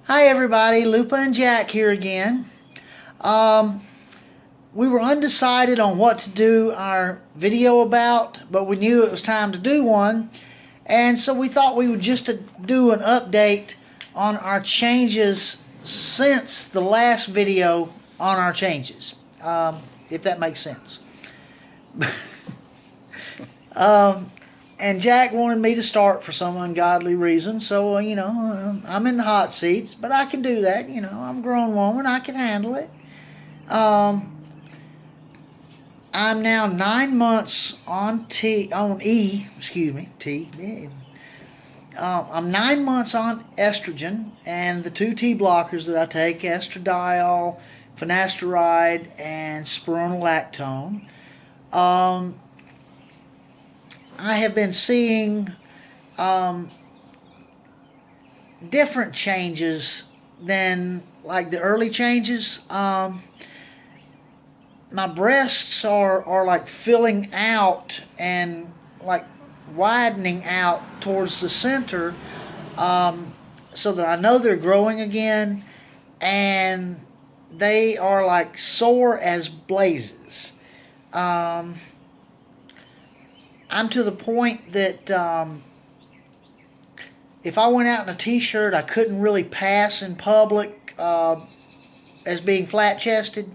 Hi everybody, Lupa and Jack here again. Um, we were undecided on what to do our video about, but we knew it was time to do one. And so we thought we would just do an update on our changes since the last video on our changes, if that makes sense. And Jack wanted me to start for some ungodly reason, so, I'm in the hot seats, but I can do that. I'm a grown woman, I can handle it. I'm now 9 months on T. Yeah. I'm 9 months on estrogen, and the two T blockers that I take, estradiol, finasteride, and spironolactone. I have been seeing different changes than like the early changes. My breasts are like filling out and like widening out towards the center, so that I know they're growing again, and they are like sore as blazes. I'm to the point that if I went out in a t-shirt, I couldn't really pass in public as being flat-chested.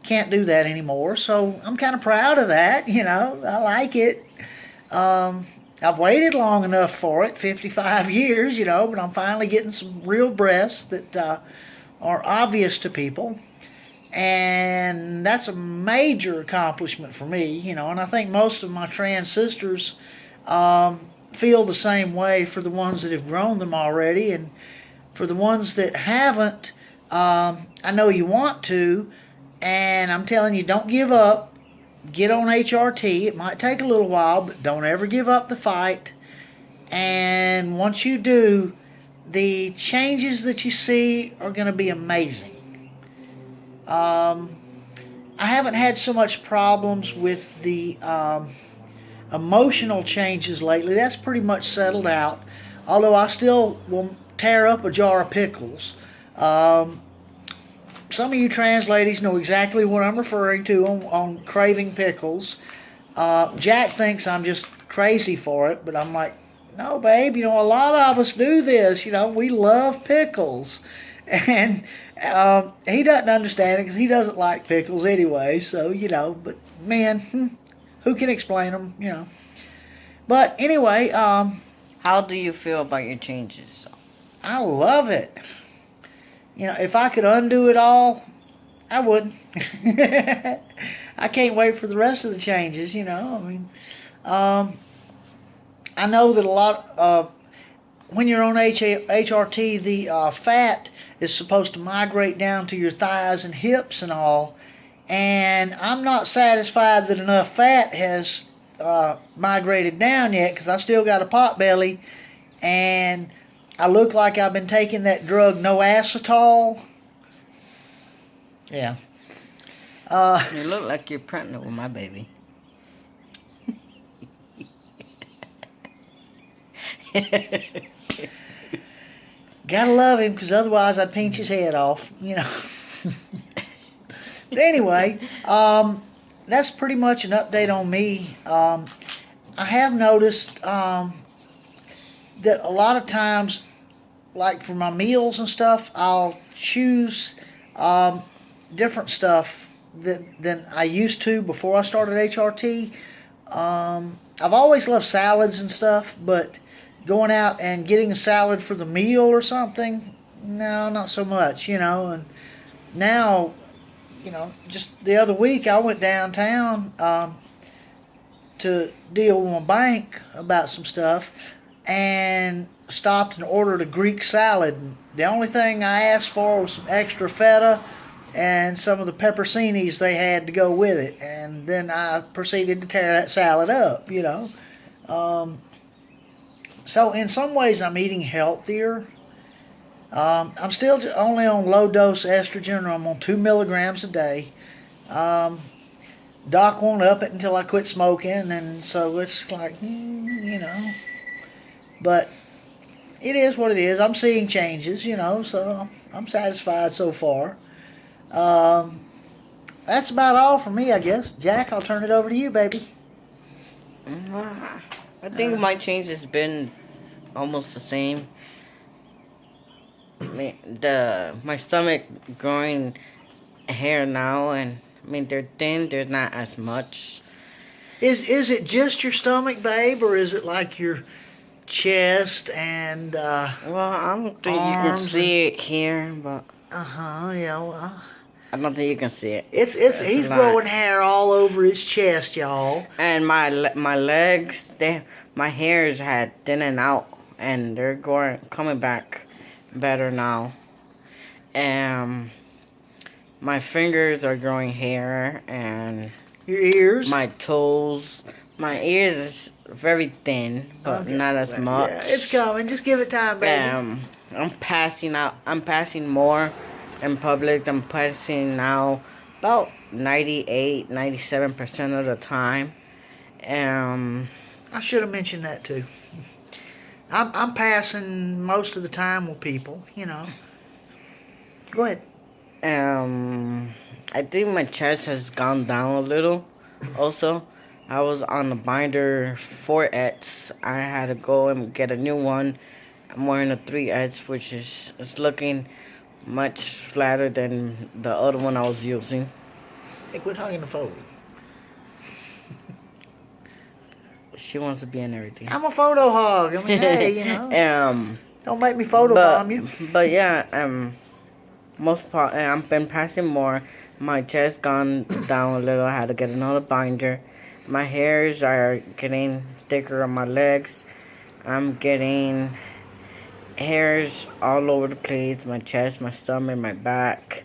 Can't do that anymore, so I'm kind of proud of that. I like it. I've waited long enough for it, 55 years, but I'm finally getting some real breasts that are obvious to people. And that's a major accomplishment for me, and I think most of my trans sisters feel the same way for the ones that have grown them already. And for the ones that haven't, I know you want to, and I'm telling you, don't give up. Get on HRT. It might take a little while, but don't ever give up the fight. And once you do, the changes that you see are going to be amazing. I haven't had so much problems with the emotional changes lately. That's pretty much settled out. Although I still will tear up a jar of pickles. Some of you trans ladies know exactly what I'm referring to on craving pickles. Jack thinks I'm just crazy for it, but I'm like, no, babe, a lot of us do this. We love pickles. And he doesn't understand it because he doesn't like pickles anyway. So, but man, who can explain them, But anyway, How do you feel about your changes? I love it. If I could undo it all, I would. I can't wait for the rest of the changes, I know that a lot when you're on HRT, the fat is supposed to migrate down to your thighs and hips and all. And I'm not satisfied that enough fat has migrated down yet, because I still got a pot belly, and I look like I've been taking that drug no acetol. Yeah. You look like you're pregnant with my baby. Gotta love him, because otherwise I'd pinch his head off, But anyway, that's pretty much an update on me. I have noticed that a lot of times, like for my meals and stuff, I'll choose different stuff than I used to before I started HRT. I've always loved salads and stuff, but going out and getting a salad for the meal or something, no, not so much, And now, just the other week I went downtown to deal with my bank about some stuff, and stopped and ordered a Greek salad. The only thing I asked for was some extra feta and some of the pepperoncinis they had to go with it, and then I proceeded to tear that salad up, So in some ways I'm eating healthier. I'm still only on low dose estrogen. I'm on 2 milligrams a day. Doc won't up it until I quit smoking, and so it's like, But it is what it is. I'm seeing changes, so I'm satisfied so far. That's about all for me, I guess. Jack, I'll turn it over to you, baby. I think my change has been almost the same. I mean, my stomach growing hair now, and I mean they're thin. They're not as much. Is it just your stomach, babe, or is it like your chest and Well, I don't think you can arms see it here, but yeah, well, I don't think you can see it. it's he's a lot. growing hair all over his chest, y'all. And my legs, my hairs had thinning out, and they're coming back better now. My fingers are growing hair, and Your ears. my toes. My ears is very thin, but Okay. not as much. Yeah, it's coming. Just give it time, baby. I'm passing out. I'm passing more in public. I'm passing now about 98, 97% of the time. I should have mentioned that too. I'm passing most of the time with people, Go ahead. I think my chest has gone down a little. Also, I was on the binder 4X. I had to go and get a new one. I'm wearing a 3X, which is looking much flatter than the other one I was using. Hey, quit hugging the phone. She wants to be in everything. I'm a photo hog. I mean, hey, don't make me photobomb you. But yeah, most part, I've been passing more. My chest gone down a little. I had to get another binder. My hairs are getting thicker on my legs. I'm getting hairs all over the place. My chest, my stomach, my back.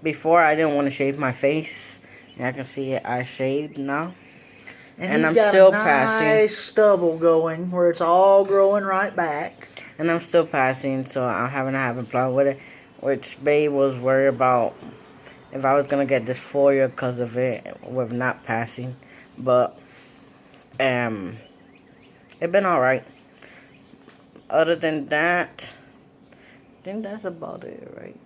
Before I didn't want to shave my face. And I can see it. I shaved now. And he's I'm got still a nice passing. stubble going where it's all growing right back. And I'm still passing, so I haven't had a problem with it. Which Babe was worried about if I was going to get dysphoria because of it with not passing. But, it's been alright. Other than that, I think that's about it, right?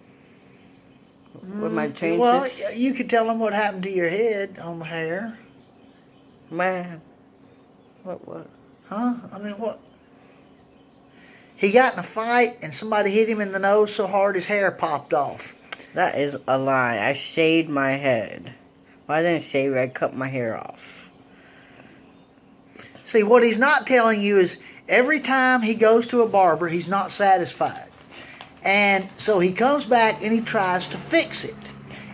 With my changes. Well, you could tell them what happened to your head on the hair. Man, what? Huh? I mean, what? He got in a fight and somebody hit him in the nose so hard his hair popped off. That is a lie. I shaved my head. Well, I didn't shave it. I cut my hair off. See, what he's not telling you is every time he goes to a barber, he's not satisfied. And so he comes back and he tries to fix it.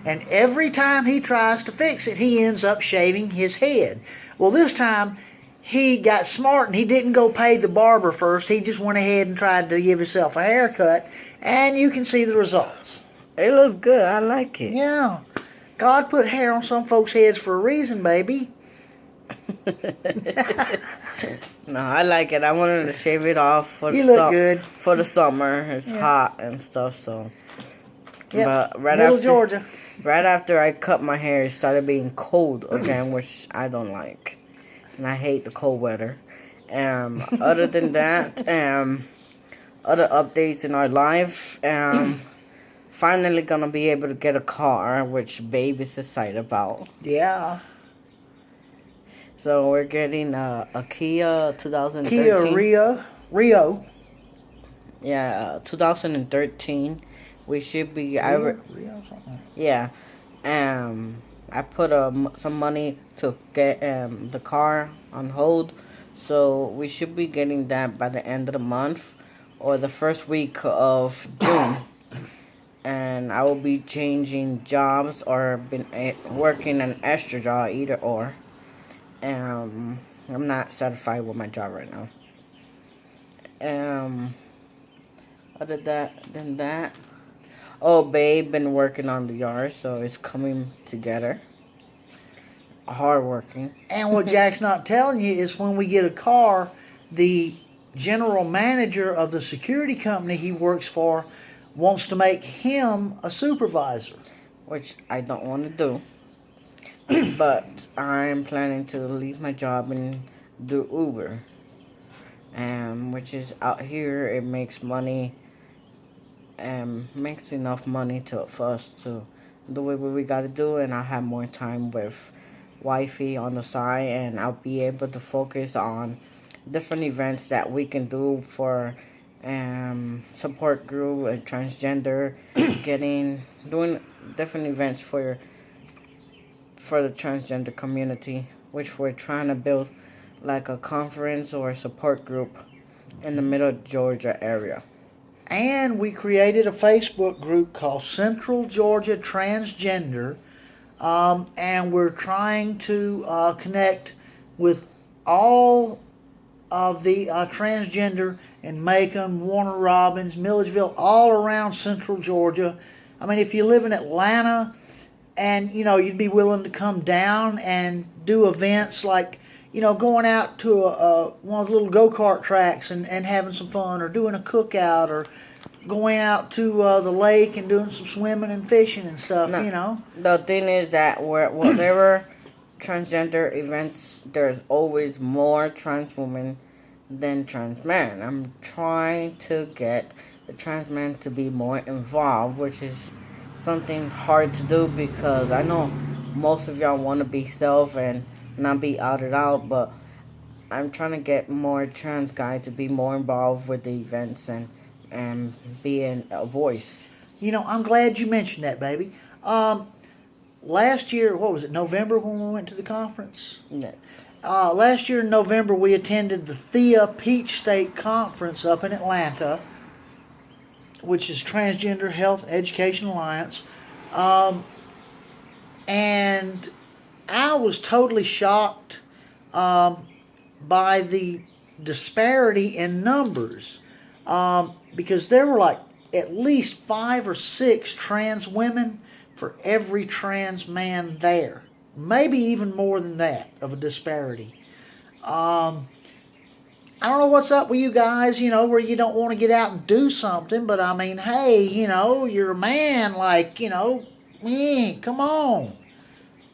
And every time he tries to fix it, he ends up shaving his head. Well, this time he got smart and he didn't go pay the barber first. He just went ahead and tried to give himself a haircut. And you can see the results. It looks good. I like it. Yeah. God put hair on some folks' heads for a reason, baby. No, I like it. I wanted to shave it off for You look good. For the summer. It's hot and stuff, so. Yep. But right Middle after, Georgia. Right after I cut my hair, it started being cold again, which I don't like. And I hate the cold weather. Other than that, other updates in our life. Finally gonna be able to get a car, which Babe is excited about. Yeah. So we're getting a Kia 2013. Kia Rio. Yeah, 2013. We should be. Rio something. Yeah. I put some money to get the car on hold, so we should be getting that by the end of the month or the first week of June. And I will be changing jobs or working an extra job, either or. I'm not satisfied with my job right now. Other than that, oh, Babe been working on the yard, so it's coming together. Hard working. And what Jack's not telling you is when we get a car, the general manager of the security company he works for wants to make him a supervisor. Which I don't want to do. But I'm planning to leave my job and do Uber. which is out here. It makes money, makes enough money for us to do what we got to do, and I'll have more time with wifey on the side, and I'll be able to focus on different events that we can do for support group and transgender, doing different events for the transgender community, which we're trying to build like a conference or a support group in the middle Georgia area. And we created a Facebook group called Central Georgia Transgender, and we're trying to connect with all of the transgender in Macon, Warner Robins, Milledgeville, all around Central Georgia. I mean, if you live in Atlanta and, you'd be willing to come down and do events like, going out to one of the little go-kart tracks and having some fun, or doing a cookout, or going out to the lake and doing some swimming and fishing and stuff, The thing is that whatever transgender events, there's always more trans women than trans men. I'm trying to get the trans men to be more involved, which is something hard to do because I know most of y'all want to be self and not be outed out, but I'm trying to get more trans guys to be more involved with the events and being a voice. I'm glad you mentioned that, baby. Last year, what was it, November, when we went to the conference? Yes. Last year in November, we attended the Thea Peach State Conference up in Atlanta, which is Transgender Health Education Alliance. And I was totally shocked by the disparity in numbers, because there were like at least 5 or 6 trans women for every trans man there. Maybe even more than that of a disparity. I don't know what's up with you guys, where you don't want to get out and do something, but I mean, hey, you're a man, like, come on.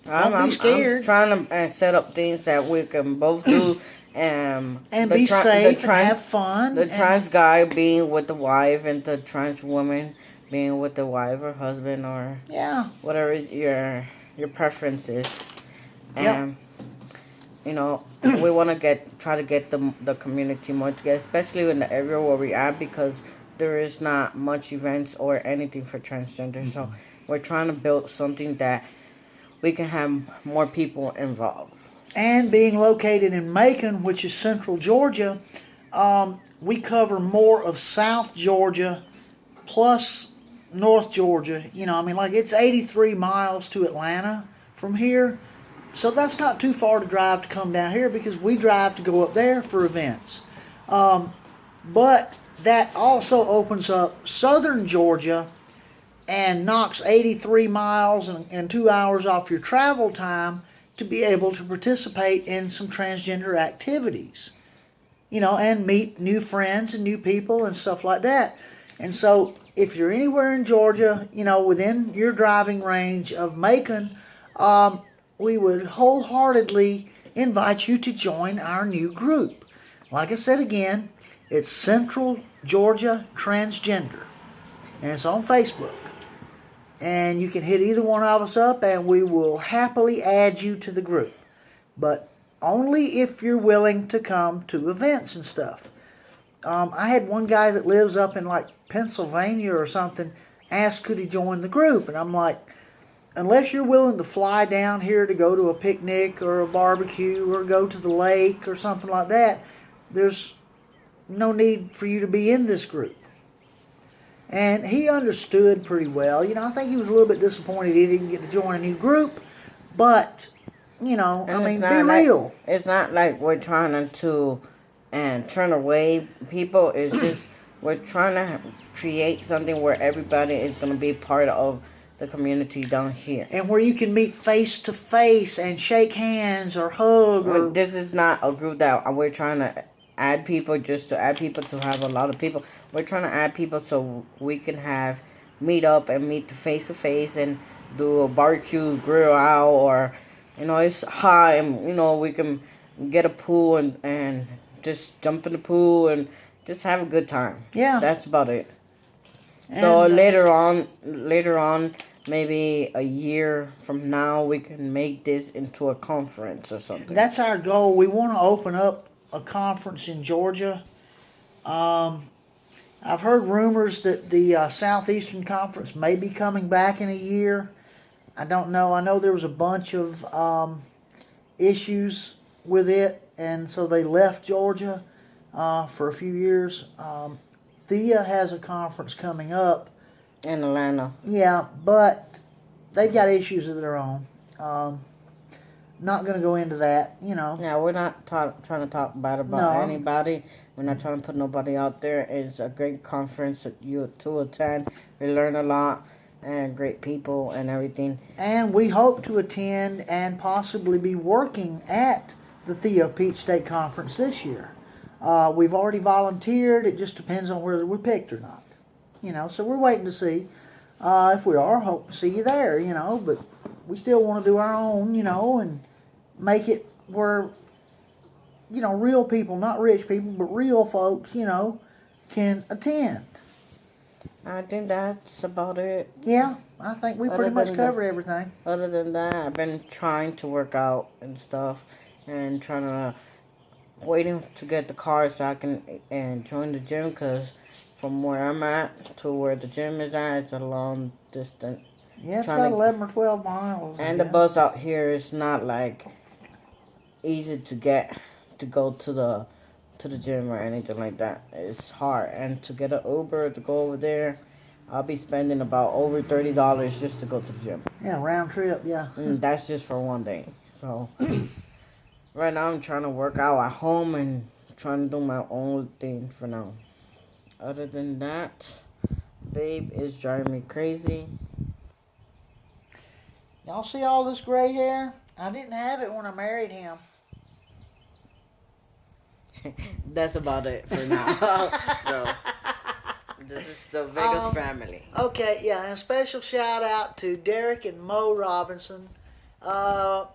Don't be scared. I'm trying to set up things that we can both do. And be safe and have fun. The trans guy being with the wife, and the trans woman being with the wife or husband, or whatever your preference is. And we want to try to get the community more together, especially in the area where we are, because there is not much events or anything for transgender. Mm-hmm. So we're trying to build something that we can have more people involved. And being located in Macon, which is Central Georgia, we cover more of South Georgia plus North Georgia. It's 83 miles to Atlanta from here. So that's not too far to drive to come down here, because we drive to go up there for events. But that also opens up Southern Georgia and knocks 83 miles and 2 hours off your travel time to be able to participate in some transgender activities, and meet new friends and new people and stuff like that. And so if you're anywhere in Georgia, within your driving range of Macon, we would wholeheartedly invite you to join our new group. Like I said again, it's Central Georgia Transgender, and it's on Facebook. And you can hit either one of us up, and we will happily add you to the group. But only if you're willing to come to events and stuff. I had one guy that lives up in like Pennsylvania or something ask could he join the group. And I'm like, unless you're willing to fly down here to go to a picnic or a barbecue or go to the lake or something like that, there's no need for you to be in this group. And he understood pretty well. I think he was a little bit disappointed he didn't get to join a new group. But, be real. It's not like we're trying to turn away people. It's just we're trying to create something where everybody is going to be part of the community down here. And where you can meet face to face and shake hands or hug. This is not a group that we're trying to add people just to add people to have a lot of people. We're trying to add people so we can meet up and meet face to face and do a barbecue grill out, or it's hot and we can get a pool and just jump in the pool and just have a good time. Yeah. That's about it. And, So later on, maybe a year from now, we can make this into a conference or something. that's our goal. We want to open up a conference in Georgia. I've heard rumors that the Southeastern Conference may be coming back in a year. I don't know. I know there was a bunch of issues with it, and so they left Georgia for a few years. Thea has a conference coming up in Atlanta. Yeah, but they've got issues of their own. Not going to go into that, Yeah, we're not trying to talk bad about anybody. We're not trying to put nobody out there. It's a great conference that you to attend. We learn a lot and great people and everything. And we hope to attend and possibly be working at the Thea Peach State Conference this year. We've already volunteered. It just depends on whether we're picked or not. So we're waiting to see. If we are, hope to see you there, but we still want to do our own, and make it where, real people, not rich people, but real folks, can attend. I think that's about it. Yeah, I think we pretty much covered everything. Other than that, I've been trying to work out and stuff, and waiting to get the car so I can join the gym, because from where I'm at to where the gym is at, it's a long distance. Yeah, it's about 11 or 12 miles. And the bus out here is not like easy to get to go to the gym or anything like that. It's hard, and to get an Uber to go over there, I'll be spending about over $30 just to go to the gym. Yeah, round trip. Yeah. And that's just for one day. So right now I'm trying to work out at home and trying to do my own thing for now. Other than that, babe is driving me crazy. Y'all see all this gray hair? I didn't have it when I married him. That's about it for now. So, this is the Vegas family. Okay, yeah, and a special shout out to Derek and Mo Robinson. Y'all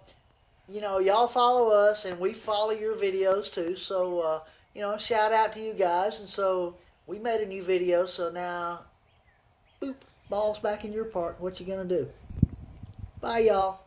follow us, and we follow your videos too. So, shout out to you guys. And so we made a new video. So now, boop, ball's back in your park. What you gonna do? Bye, y'all.